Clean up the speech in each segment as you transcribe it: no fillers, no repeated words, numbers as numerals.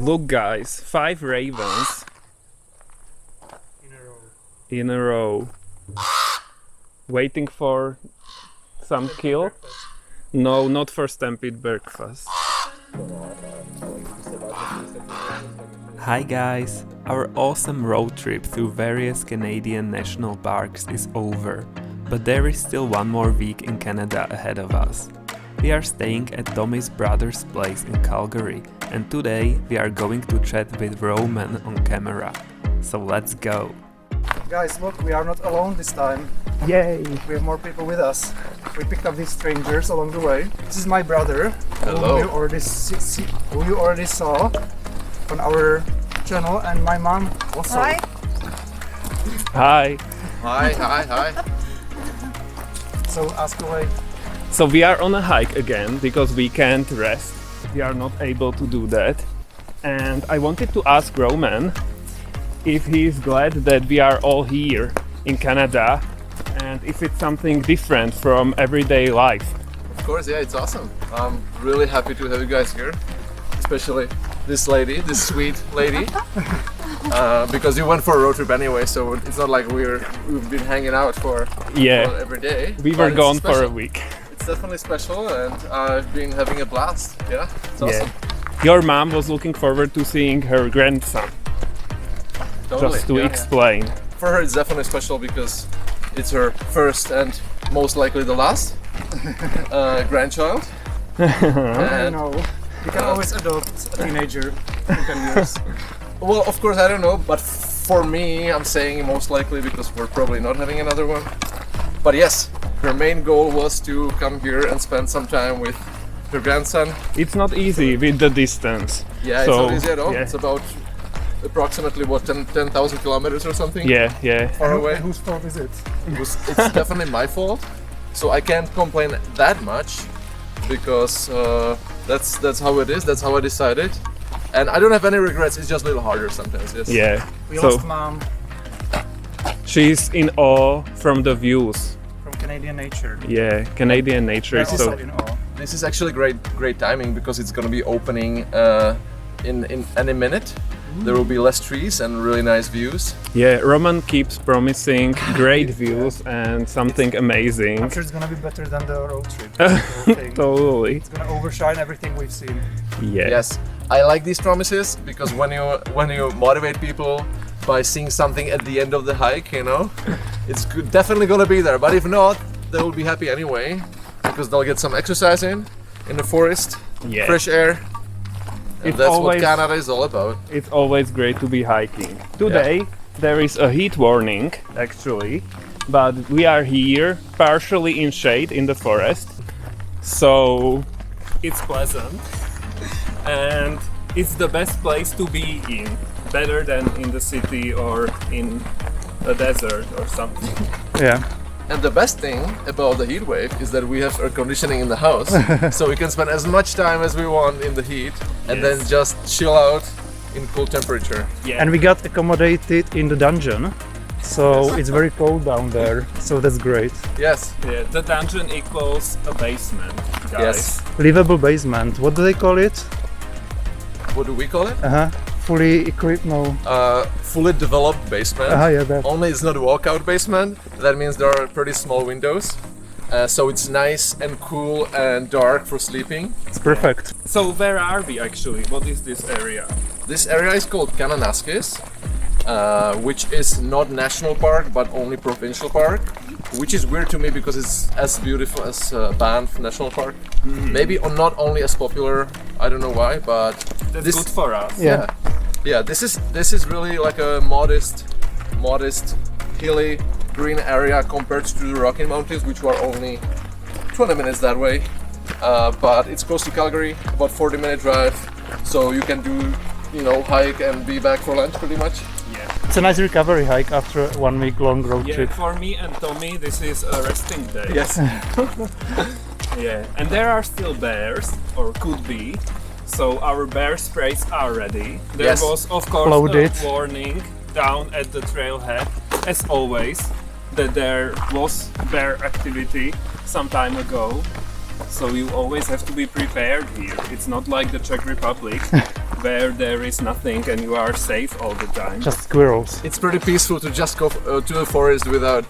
Look guys, 5 ravens in a row. Waiting for some kill? No, not for stampede breakfast. Hi guys! Our awesome road trip through various Canadian national parks is over, but there is still one more week in Canada ahead of us. We are staying at Tommy's brother's place in Calgary, and today we are going to chat with Roman on camera. So let's go! Guys, look, we are not alone this time. Yay! We have more people with us. We picked up these strangers along the way. This is my brother, Hello. who you already saw on our channel, and my mom also. Hi. Hi! Hi. So ask away. So we are on a hike again because we can't rest. We are not able to do that. And I wanted to ask Roman if he is glad that we are all here in Canada and if it's something different from everyday life. Of course, yeah, it's awesome. I'm really happy to have you guys here, especially this lady, this sweet lady, because you went for a road trip anyway, so it's not like we've been hanging out for every day. We were gone for a week. It's definitely special, and I've been having a blast. Yeah, it's awesome. Your mom was looking forward to seeing her grandson. Totally, Just to explain. For her, it's definitely special because it's her first and most likely the last grandchild. I know. You can always adopt a teenager in 10 years. Well, of course, I don't know, but for me, I'm saying most likely because we're probably not having another one. But yes, her main goal was to come here and spend some time with her grandson. It's not easy with the distance. Yeah, So, it's not easy at all. yeah. It's about approximately, 10,000 kilometers or something? Yeah. Far away. Whose fault is it? It's definitely my fault. So I can't complain that much because that's how it is. That's how I decided. And I don't have any regrets. It's just a little harder sometimes. Yes. Yeah. We So lost mom she's in awe from the views. from Canadian nature. Yeah, Canadian nature We're is also so. in awe. This is actually great timing because it's going to be opening in any minute. There will be less trees and really nice views. Yeah, Roman keeps promising great views and something amazing. I'm sure it's gonna be better than the road trip. The whole thing. Totally. It's gonna overshine everything we've seen. Yeah. Yes, I like these promises because when you motivate people by seeing something at the end of the hike, it's definitely gonna be there. But if not, they will be happy anyway because they'll get some exercise in the forest, Yeah. fresh air. And It's that's always- what Canada is all about. It's always great to be hiking. Today there is a heat warning actually, but we are here partially in shade in the forest. So it's pleasant and it's the best place to be in. Better than in the city or in a desert or something. Yeah. And the best thing about the heat wave is that we have air conditioning in the house, so we can spend as much time as we want in the heat and Yes. then just chill out in cool temperature. Yeah. And we got accommodated in the dungeon, so it's very cold down there. So that's great. Yes, Yeah, the dungeon equals a basement, guys. yes. Livable basement. What do they call it? What do we call it? Fully equipped. No. Fully developed basement. Yeah, that. Only it's not a walkout basement. That means there are pretty small windows. So it's nice and cool and dark for sleeping. It's perfect. So where are we actually? What is this area? This area is called Kananaskis, which is not national park but only provincial park, which is weird to me because it's as beautiful as Banff National Park. Maybe not only as popular. I don't know why, but That's this good for us. yeah. This is really like a modest, hilly, green area compared to the Rocky Mountains, which were only 20 minutes that way. But it's close to Calgary, about 40-minute drive, so you can do, hike and be back for lunch pretty much. It's a nice recovery hike after a 1 week long road Yeah, trip. for me and Tommy, this is a resting day. Yes. Yeah, and there are still bears, or could be. So our bear sprays are ready. There Yes. was, of course, Loaded. a warning down at the trailhead, as always, that there was bear activity some time ago. So you always have to be prepared here. It's not like the Czech Republic where there is nothing and you are safe all the time. Just squirrels. It's pretty peaceful to just go to the forest without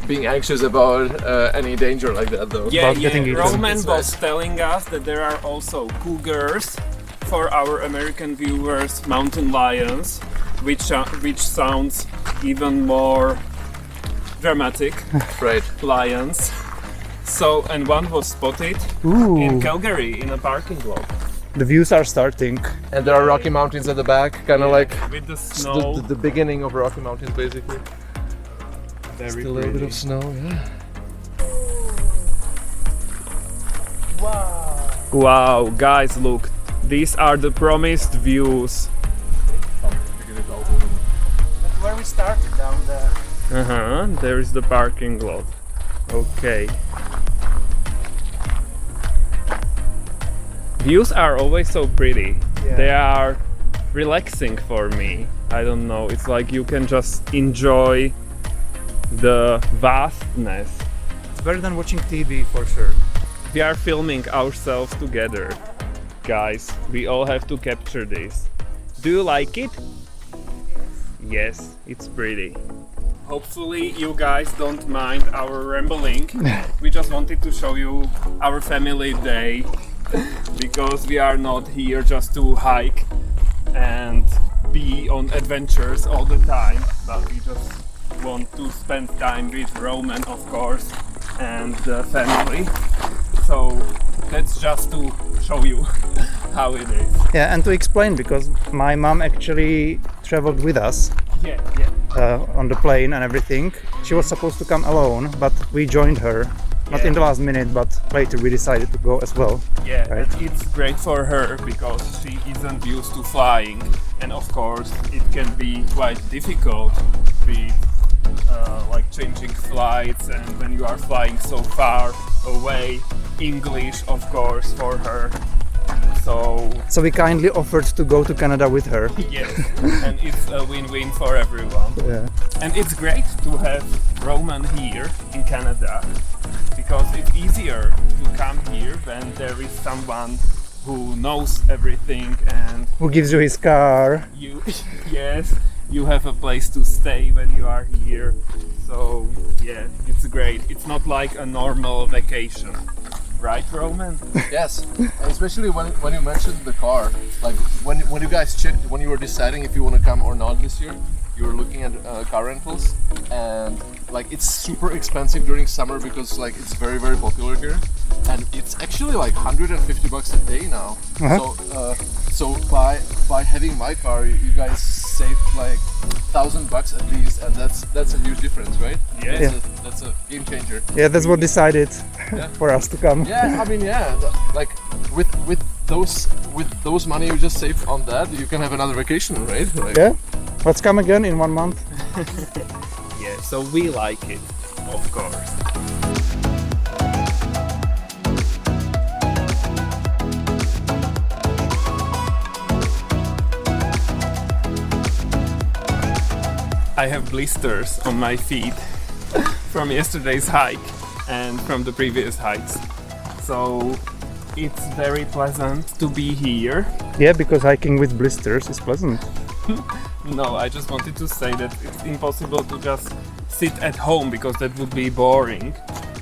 being anxious about any danger like that, though. Yeah, About getting eaten. Roman It's was nice. telling us that there are also cougars for our American viewers, mountain lions, which sounds even more dramatic. Right. Lions. So, and one was spotted Ooh, in Calgary in a parking lot. the views are starting. And there are Rocky Mountains at the back, kind of like With the snow. the beginning of Rocky Mountains, basically. Very Still a little bit of snow, yeah. Wow, guys, look. These are the promised views. That's where we started, down there. There is the parking lot. Okay. Views are always so pretty. Yeah. They are relaxing for me. I don't know. It's like you can just enjoy the vastness. It's better than watching TV for sure. We are filming ourselves together. Guys, we all have to capture this. Do you like it? Yes, it's pretty. Hopefully you guys don't mind our rambling. We just wanted to show you our family day because we are not here just to hike and be on adventures all the time, but we just want to spend time with Roman, of course, and the family. So that's just to show you how it is. Yeah, and to explain, because my mom actually traveled with us Yeah. on the plane and everything. She was supposed to come alone, but we joined her. Not in the last minute, but later we decided to go as well. Yeah, Right. and it's great for her because she isn't used to flying, and of course it can be quite difficult with like changing flights, and when you are flying so far away, English of course for her. So we kindly offered to go to Canada with her. yes, and it's a win-win for everyone. Yeah. And it's great to have Roman here in Canada because it's easier to come here when there is someone who knows everything and Who gives you his car? you yes, you have a place to stay when you are here. So yeah, it's great. It's not like a normal vacation. Right, Roman? Yes, and especially when you mentioned the car, like when you guys checked, when you were deciding if you want to come or not this year, you were looking at car rentals, and like it's super expensive during summer because like it's very very popular here, and it's actually like $150 a day now. So by having my car, you guys saved like $1,000 at least, and that's a huge difference, right? Yeah. That's a game changer. Yeah, that's what decided Yeah. for us to come. Yeah, I mean, like with those money you just saved on that, you can have another vacation, right? Like, Yeah? Let's come again in 1 month. Yeah, so we like it, of course. I have blisters on my feet from yesterday's hike and from the previous hikes. So it's very pleasant to be here. Yeah, because hiking with blisters is pleasant. No, I just wanted to say that it's impossible to just sit at home because that would be boring.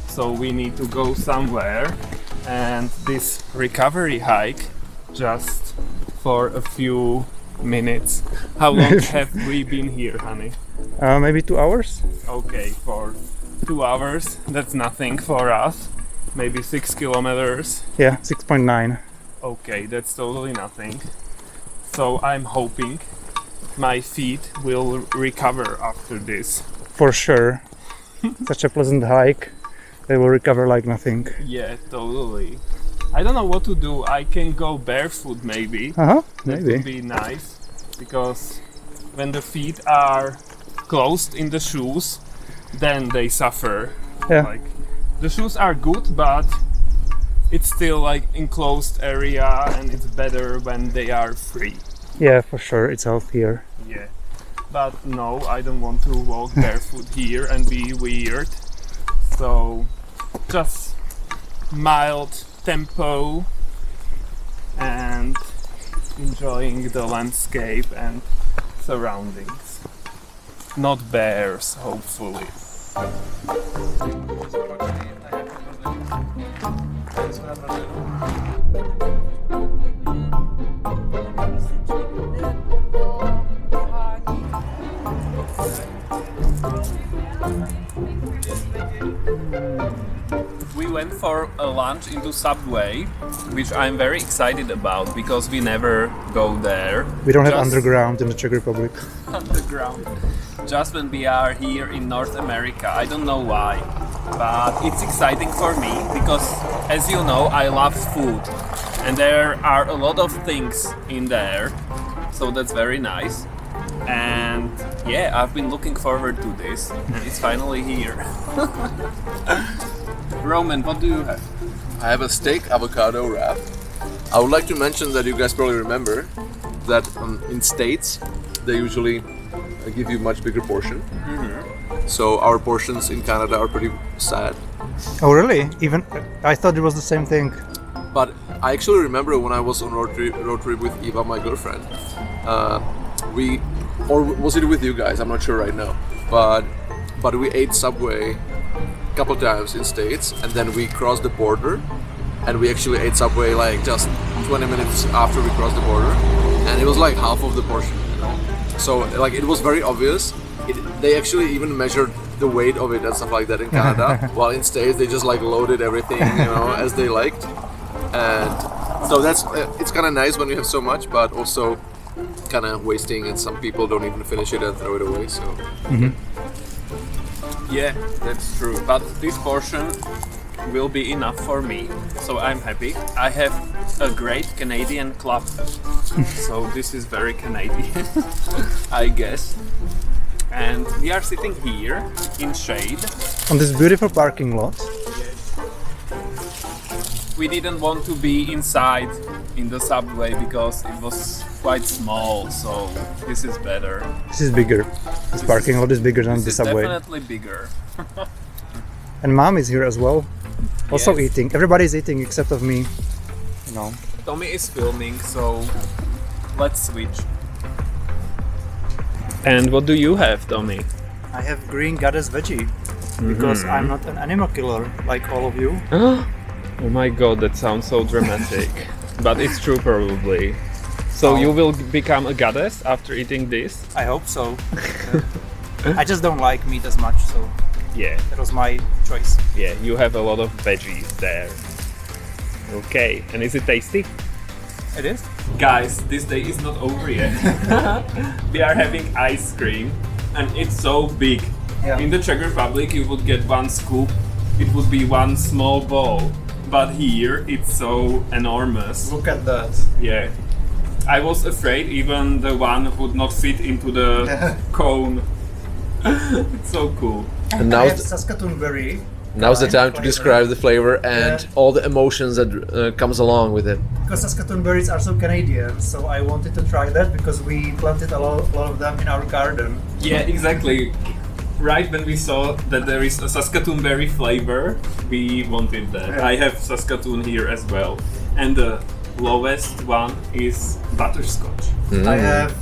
So we need to go somewhere, and this recovery hike just for a few minutes. How long have we been here, honey? Maybe 2 hours? Okay, for 2 hours, that's nothing for us. Maybe 6 kilometers. Yeah, 6.9. Okay, that's totally nothing. So I'm hoping my feet will recover after this. For sure. Such a pleasant hike. They will recover like nothing. Yeah, totally. I don't know what to do. I can go barefoot maybe. Uh-huh, That maybe. would be nice because when the feet are closed in the shoes, then they suffer. Yeah. Like the shoes are good, but it's still like enclosed area, and it's better when they are free. Yeah, for sure, it's healthier. Yeah. But no, I don't want to walk barefoot here and be weird. So just mild tempo and enjoying the landscape and surroundings. Not bears, hopefully. We went for a lunch into Subway, which I'm very excited about because we never go there. We don't have Just underground in the Czech Republic. underground. Just when we are here in North America, I don't know why, but it's exciting for me because, as you know, I love food, and there are a lot of things in there, so that's very nice. And yeah, I've been looking forward to this, and it's finally here. Roman, what do you have? I have a steak avocado wrap. I would like to mention that you guys probably remember that in States they usually give you much bigger portion. So our portions in Canada are pretty sad. Oh really? Even I thought it was the same thing. But I actually remember when I was on road trip with Eva, my girlfriend. Or was it with you guys? I'm not sure right now. But we ate Subway a couple times in States, and then we crossed the border, and we actually ate Subway like just 20 minutes after we crossed the border, and it was like half of the portion. You know? So like it was very obvious. They actually even measured the weight of it and stuff like that in Canada, while in States they just like loaded everything, you know, as they liked. And so it's kind of nice when you have so much, but also kind of wasting, and some people don't even finish it and throw it away. So Yeah, that's true. But this portion will be enough for me, so I'm happy. I have a great Canadian club, so this is very Canadian, I guess. And we are sitting here in shade. On this beautiful parking lot. We didn't want to be inside in the Subway because it was quite small, so this is better. This is bigger. This parking lot is bigger than the This is Subway. definitely bigger. And Mom is here as well. Also Yes. eating. Everybody's eating except of me. You know. Tommy is filming, so let's switch. And what do you have, Tommy? I have green goddess veggie because I'm not an animal killer like all of you. Oh my god, that sounds so dramatic. But it's true, probably. So you will become a goddess after eating this? I hope so. I just don't like meat as much, so Yeah, that was my choice. yeah, you have a lot of veggies there. Okay, and is it tasty? It is? Guys, this day is not over yet. We are having ice cream, and it's so big. Yeah. In the Czech Republic, you would get one scoop, it would be one small ball. But here, it's so enormous. Look at that. Yeah. I was afraid even the one would not fit into the cone. It's so cool. And I now have Saskatoon berry. now's the time to flavor. describe the flavor and Yeah. all the emotions that comes along with it. Because Saskatoon berries are so Canadian, so I wanted to try that because we planted a lot of them in our garden. Yeah, exactly. Right when we saw that there is a Saskatoon berry flavor, we wanted that. Yeah. I have Saskatoon here as well. And the lowest one is butterscotch. I have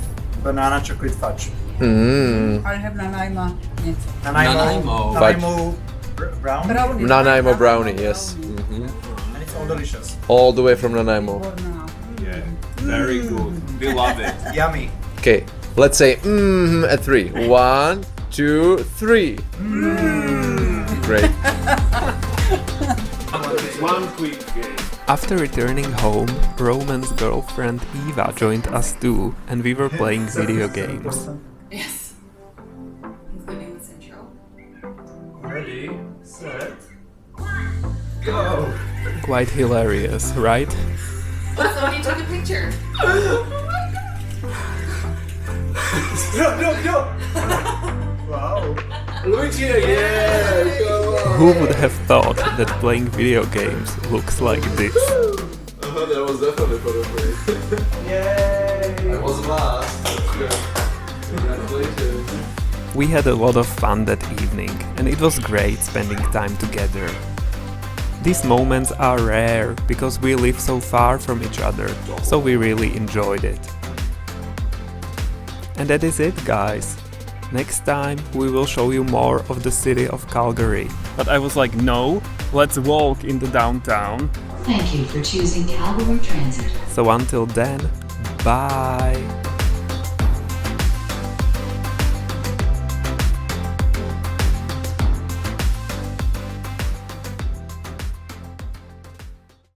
banana chocolate fudge. I have Nanaimo. Yes. Nanaimo. Nanaimo brown. Brownie. Nanaimo brownie, yes. And it's all delicious. All the way from Nanaimo. For now. Yeah, very good. We love it. Yummy. Okay, let's say at 3. 1, 2, 3. Great. One quick game. After returning home, Roman's girlfriend Eva joined us too, and we were playing video games. Yes. Including the central. Ready, set. Quite hilarious, right? Somebody took a picture. Wow. Luigi again! Who would have thought that playing video games looks like this? That was definitely for the Yay. I was last. Congratulations. We had a lot of fun that evening, and it was great spending time together. These moments are rare because we live so far from each other, so we really enjoyed it. And that is it, guys. Next time we will show you more of the city of Calgary. But I was like, no, let's walk in the downtown. Thank you for choosing Calgary Transit. So until then, bye!